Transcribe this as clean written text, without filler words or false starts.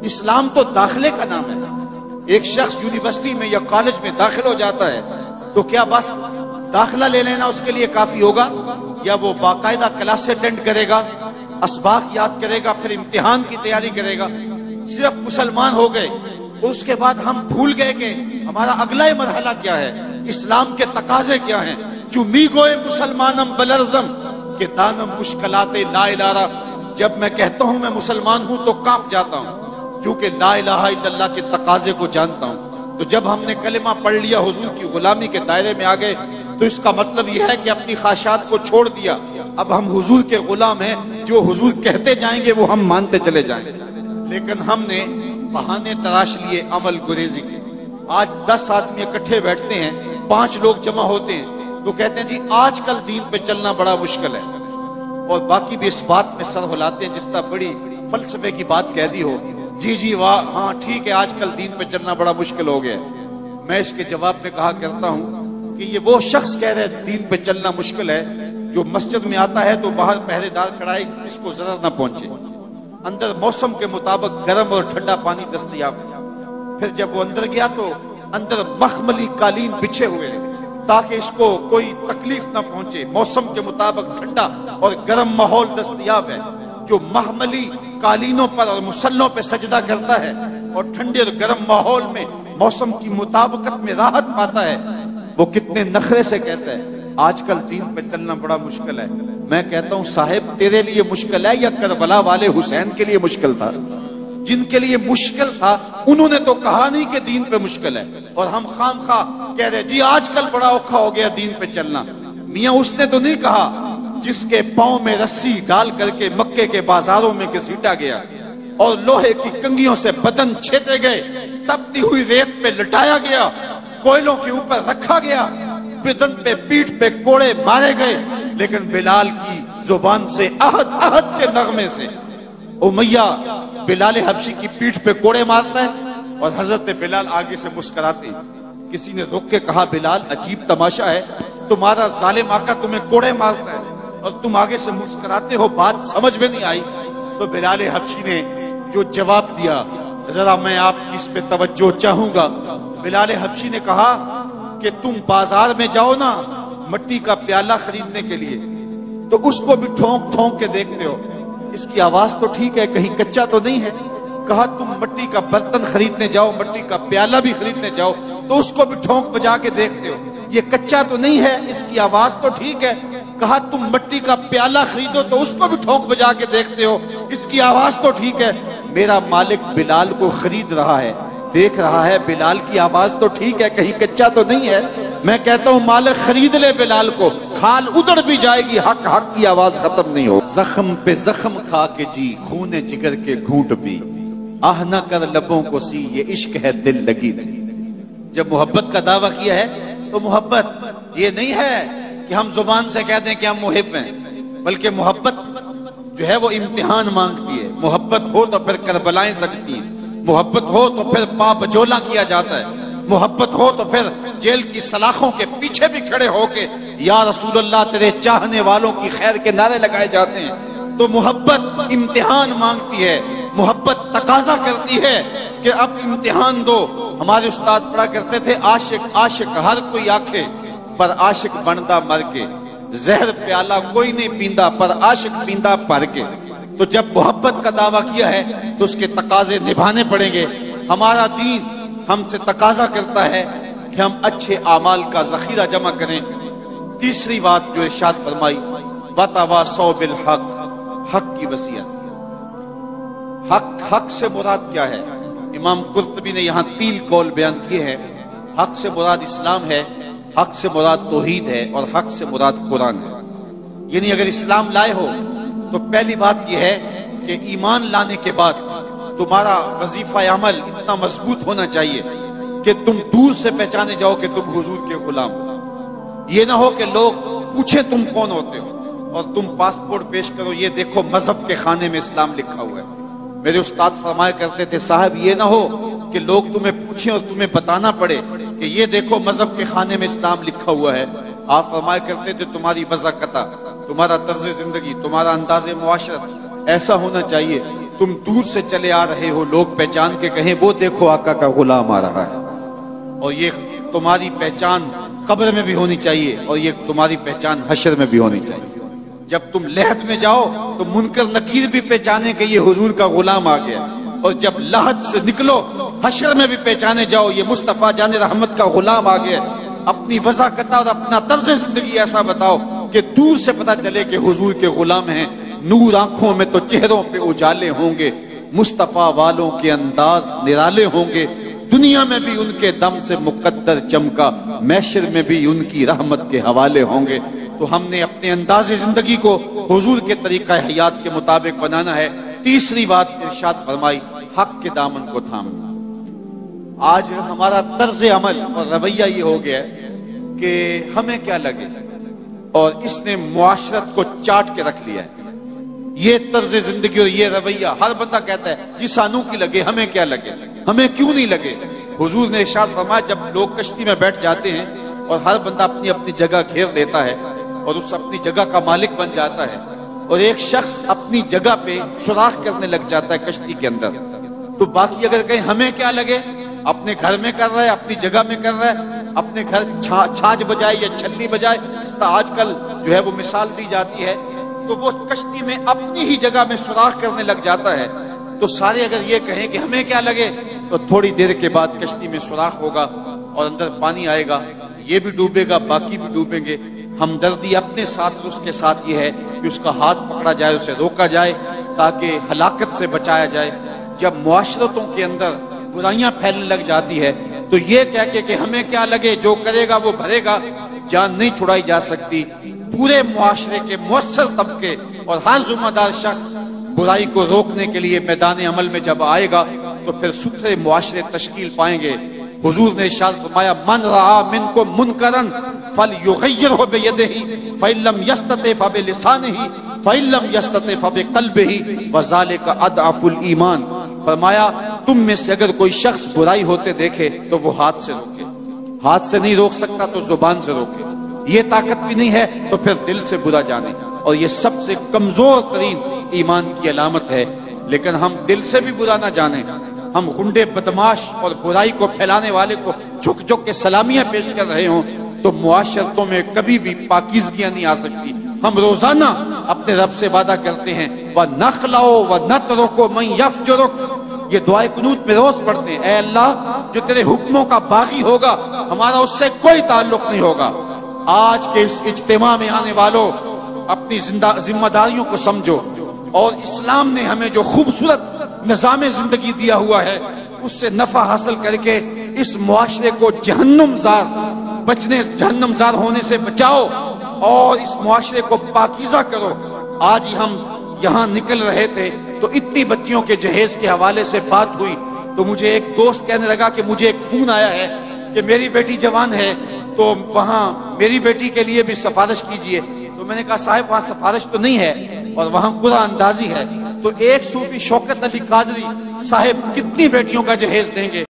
اسلام تو داخلے کا نام ہے. ایک شخص یونیورسٹی میں یا کالج میں داخل ہو جاتا ہے تو کیا بس داخلہ لے لینا اس کے لیے کافی ہوگا، یا وہ باقاعدہ کلاس اٹینڈ کرے گا، اسباق یاد کرے گا، پھر امتحان کی تیاری کرے گا؟ صرف مسلمان ہو گئے اور اس کے بعد ہم بھول گئے کہ ہمارا اگلا مرحلہ کیا ہے، اسلام کے تقاضے کیا ہیں. جو می گوئے مسلمانم بلرزم کہ دانم مشکلات لا الہ. جب میں کہتا ہوں میں مسلمان ہوں تو کانپ جاتا ہوں، کیونکہ لا الہ الا اللہ کے تقاضے کو جانتا ہوں. تو جب ہم نے کلمہ پڑھ لیا، حضور کی غلامی کے دائرے میں آ گئے، تو اس کا مطلب یہ ہے کہ اپنی خواہشات کو چھوڑ دیا. اب ہم حضور کے غلام ہیں، جو حضور کہتے جائیں گے وہ ہم مانتے چلے جائیں. لیکن ہم نے بہانے تراش لیے عمل گریزی کے. آج 10 آدمی اکٹھے بیٹھتے ہیں، 5 لوگ جمع ہوتے ہیں تو کہتے ہیں جی آج کل دین پہ چلنا بڑا مشکل ہے، اور باقی بھی اس بات میں سر ہلاتے ہیں جس طرح بڑی فلسفے کی بات کہہ دی ہو. جی واہ ہاں ٹھیک ہے، آج کل دین پہ چلنا بڑا مشکل ہو گیا. میں اس کے جواب میں کہا کرتا ہوں کہ یہ وہ شخص کہہ رہے دین پہ چلنا مشکل ہے جو مسجد میں آتا ہے تو باہر پہرے دار کھڑا ہے اس کو ضرر نہ پہنچے، اندر موسم کے مطابق گرم اور ٹھنڈا پانی دستیاب. پھر جب وہ اندر گیا تو اندر مخملی قالین بچھے ہوئے تاکہ اس کو کوئی تکلیف نہ پہنچے. موسم کے مطابق ٹھنڈا اور گرم ماحول دستیاب ہے. جو محملی قالینوں پر اور مسلوں پہ سجدہ کرتا ہے اور ٹھنڈے اور گرم ماحول میں موسم کی مطابقت میں راحت پاتا ہے، وہ کتنے نخرے سے کہتا ہے آج کل دین پہ چلنا بڑا مشکل ہے. میں کہتا ہوں صاحب تیرے لیے مشکل ہے یا کربلا والے حسین کے لیے مشکل تھا؟ جن کے لیے مشکل تھا انہوں نے تو کہا نہیں کہ دین پہ مشکل ہے، اور ہم خام خواہ کہہ رہے جی آج کل بڑا اوکھا ہو گیا دین پہ چلنا. میاں اس نے تو نہیں کہا جس کے پاؤں میں رسی ڈال کر کے مکے کے بازاروں میں گھسیٹا گیا اور لوہے کی کنگھیوں سے بدن چھیدے گئے، تپتی ہوئی ریت پہ لٹایا گیا، کوئلوں کے اوپر رکھا گیا، بدن پہ پیٹھ پہ کوڑے مارے گئے، لیکن بلال کی زبان سے احد احد کے نغمے سے امیہ بلال حبشی کی پیٹھ پہ کوڑے مارتا ہے اور حضرت بلال آگے سے مسکراتے. کسی نے رک کے کہا بلال عجیب تماشا ہے، تمہارا ظالم آقا تمہیں کوڑے مارتا ہے اور تم آگے سے مسکراتے ہو، بات سمجھ میں نہیں آئی. تو بلال حبشی نے جو جواب دیا ذرا میں آپ کی اس پہ توجہ چاہوں گا. بلال حبشی نے کہا کہ تم بازار میں جاؤ نا مٹی کا پیالہ خریدنے کے لیے تو اس کو بھی ٹھونک ٹھونک کے دیکھتے ہو، اس کی آواز تو ٹھیک ہے کہیں کچا تو نہیں ہے. کہا تم مٹی کا برتن خریدنے جاؤ، مٹی کا پیالہ بھی خریدنے جاؤ تو اس کو بھی ٹھونک بجا کے دیکھتے ہو، یہ کچا تو نہیں ہے، اس کی آواز تو ٹھیک ہے. کہا تم مٹی کا پیالہ خریدو تو اس کو بھی ٹھونک بجا کے دیکھتے ہو، اس کی آواز تو ٹھیک ہے. میرا مالک بلال کو خرید رہا ہے، دیکھ رہا ہے بلال کی آواز تو ٹھیک ہے کہیں کچا تو نہیں ہے. میں کہتا ہوں مالک خرید لے بلال کو، کھال ادڑ بھی جائے گی، حق حق کی آواز ختم نہیں ہو. زخم پہ زخم کھا کے جی خون جگر کے گھونٹ پی، آہ نہ کر لبوں کو سی یہ عشق ہے دل لگی نہیں. جب محبت کا دعویٰ کیا ہے تو محبت یہ نہیں ہے کہ ہم زبان سے کہتے ہیں کہ ہم محب ہیں، بلکہ محبت جو ہے وہ امتحان مانگتی ہے. محبت ہو تو پھر کربلائیں سجتی ہیں، محبت ہو تو پھر پا بجولا کیا جاتا ہے، محبت ہو تو پھر جیل کی سلاخوں کے پیچھے بھی کھڑے ہو کے یا رسول اللہ تیرے چاہنے والوں کی خیر کے نعرے لگائے جاتے ہیں. تو محبت امتحان مانگتی ہے، محبت تقاضا کرتی ہے کہ اب امتحان دو. ہمارے استاد پڑھا کرتے تھے عاشق عاشق ہر کوئی آنکھے پر عاشق بندا مر کے، زہر پیالہ کوئی نہیں پیندا پر عاشق پیندا پر کے. تو جب محبت کا دعویٰ کیا ہے تو اس کے تقاضے نبھانے پڑیں گے. ہمارا دین ہم سے تقاضا کرتا ہے کہ ہم اچھے اعمال کا ذخیرہ جمع کریں. تیسری بات جو ارشاد فرمائی وَتَوَاصَوْا بِالْحَقِّ، حق کی وصیت. حق سے مراد کیا ہے؟ امام قرطبی نے یہاں 3 قول بیان کیے ہیں. حق سے مراد اسلام ہے، حق سے مراد توحید ہے، اور حق سے مراد قرآن ہے. یعنی اگر اسلام لائے ہو تو پہلی بات یہ ہے کہ ایمان لانے کے بعد تمہارا وظیفہ عمل اتنا مضبوط ہونا چاہیے کہ تم دور سے پہچانے جاؤ کہ تم حضور کے غلام ہو. یہ نہ ہو کہ لوگ پوچھیں تم کون ہوتے ہو اور تم پاسپورٹ پیش کرو یہ دیکھو مذہب کے خانے میں اسلام لکھا ہوا ہے. میرے استاد فرمایا کرتے تھے صاحب یہ نہ ہو کہ لوگ تمہیں پوچھیں اور تمہیں بتانا پڑے کہ یہ دیکھو مذہب کے خانے میں اسلام لکھا ہوا ہے. آپ فرمایا کرتے تھے تمہاری وضاقتہ، تمہارا طرز زندگی، تمہارا انداز معاشرت ایسا ہونا چاہیے تم دور سے چلے آ رہے ہو، لوگ پہچان کے کہیں وہ دیکھو آقا کا غلام آ رہا ہے. اور یہ تمہاری پہچان قبر میں بھی ہونی چاہیے، اور یہ تمہاری پہچان حشر میں بھی ہونی چاہیے. جب تم لحد میں جاؤ تو منکر نکیر بھی پہچانے کہ یہ حضور کا غلام آ گیا، اور جب لحد سے نکلو حشر میں بھی پہچانے جاؤ یہ مصطفیٰ جان رحمت کا غلام آ گیا. اپنی وضاحت اور اپنا طرز زندگی ایسا بتاؤ کہ دور سے پتہ چلے کہ حضور کے غلام ہیں. نور آنکھوں میں تو چہروں پہ اجالے ہوں گے، مصطفیٰ والوں کے انداز نرالے ہوں گے. دنیا میں بھی ان کے دم سے مقدر چمکا، محشر میں بھی ان کی رحمت کے حوالے ہوں گے. تو ہم نے اپنے انداز زندگی کو حضور کے طریقہ حیات کے مطابق بنانا ہے. تیسری بات ارشاد فرمائی، حق کے دامن کو تھامنا. آج ہمارا طرز عمل اور رویہ یہ ہو گیا ہے کہ ہمیں کیا لگے، اور اس نے معاشرت کو چاٹ کے رکھ لیا ہے. یہ طرز زندگی اور یہ رویہ ہر بندہ کہتا ہے جی سانو کی لگے، ہمیں کیا لگے، ہمیں کیوں نہیں لگے. حضور نے ارشاد فرمایا جب لوگ کشتی میں بیٹھ جاتے ہیں اور ہر بندہ اپنی اپنی جگہ گھیر لیتا ہے اور اس اپنی جگہ کا مالک بن جاتا ہے، اور ایک شخص اپنی جگہ پہ سوراخ کرنے لگ جاتا ہے کشتی کے اندر، تو باقی اگر کہیں ہمیں کیا لگے، اپنے گھر میں کر رہا ہے، اپنی جگہ میں کر رہا ہے، اپنے گھر چھاج بجائے یا چھلی بجائے، اس طرح آج کل جو ہے وہ مثال دی جاتی ہے، تو وہ کشتی میں اپنی ہی جگہ میں سوراخ کرنے لگ جاتا ہے. تو سارے اگر یہ کہیں کہ ہمیں کیا لگے، تو تھوڑی دیر کے بعد کشتی میں سوراخ ہوگا اور اندر پانی آئے گا، یہ بھی ڈوبے گا، باقی بھی ڈوبیں گے. ہمدردی اپنے ساتھ اس کے ساتھ یہ ہے کہ اس کا ہاتھ پکڑا جائے، اسے روکا جائے تاکہ ہلاکت سے بچایا جائے. جب معاشرتوں کے اندر برائیاں پھیلنے لگ جاتی ہے تو یہ کہہ کے کہ ہمیں کیا لگے، جو کرے گا وہ بھرے گا، جان نہیں چھڑائی جا سکتی. پورے معاشرے کے مؤثر طبقے اور ہر ذمہ دار شخص برائی کو روکنے کے لیے میدان عمل میں جب آئے گا تو پھر ستھرے معاشرے تشکیل پائیں گے. حضور نے ارشاد فرمایا من رعا منکم منکرن فلیغیرہ بیدہ فإن لم یستطع فبلسانہ فإن لم یستطع فبقلبہ وذلک اضعف الایمان. فرمایا تم میں سے اگر کوئی شخص برائی ہوتے دیکھے تو وہ ہاتھ سے روکے، ہاتھ سے نہیں روک سکتا تو زبان سے روکے، یہ طاقت بھی نہیں ہے تو پھر دل سے برا جانے، اور یہ سب سے کمزور ترین ایمان کی علامت ہے. لیکن ہم دل سے بھی برا نہ جانیں، ہم غنڈے بدماش اور برائی کو پھیلانے والے کو جھک جھک کے سلامیاں پیش کر رہے ہوں تو معاشرتوں میں کبھی بھی پاکیزگیاں نہیں آ سکتی. ہم روزانہ اپنے رب سے وعدہ کرتے ہیں وَنَخْلَعُ وَنَتْرُكُ مَنْ يَفْجُرُكُ، یہ دعائے قنوت میں روز پڑھتے ہیں، اے اللہ جو تیرے حکموں کا باغی ہوگا ہمارا اس سے کوئی تعلق نہیں ہوگا. آج کے اس اجتماع میں آنے والوں اپنی ذمہ داریوں کو سمجھو، اور اسلام نے ہمیں جو خوبصورت نظام زندگی دیا ہوا ہے اس سے نفع حاصل کر کے اس معاشرے کو جہنم زار ہونے سے بچاؤ اور اس معاشرے کو پاکیزہ کرو. آج ہی ہم یہاں نکل رہے تھے تو اتنی بچیوں کے جہیز کے حوالے سے بات ہوئی تو مجھے ایک دوست کہنے لگا کہ مجھے ایک فون آیا ہے کہ میری بیٹی جوان ہے تو وہاں میری بیٹی کے لیے بھی سفارش کیجئے. تو میں نے کہا صاحب وہاں سفارش تو نہیں ہے اور وہاں قرآن اندازی ہے. تو ایک صوفی شوکت علی قادری صاحب کتنی بیٹیوں کا جہیز دیں گے؟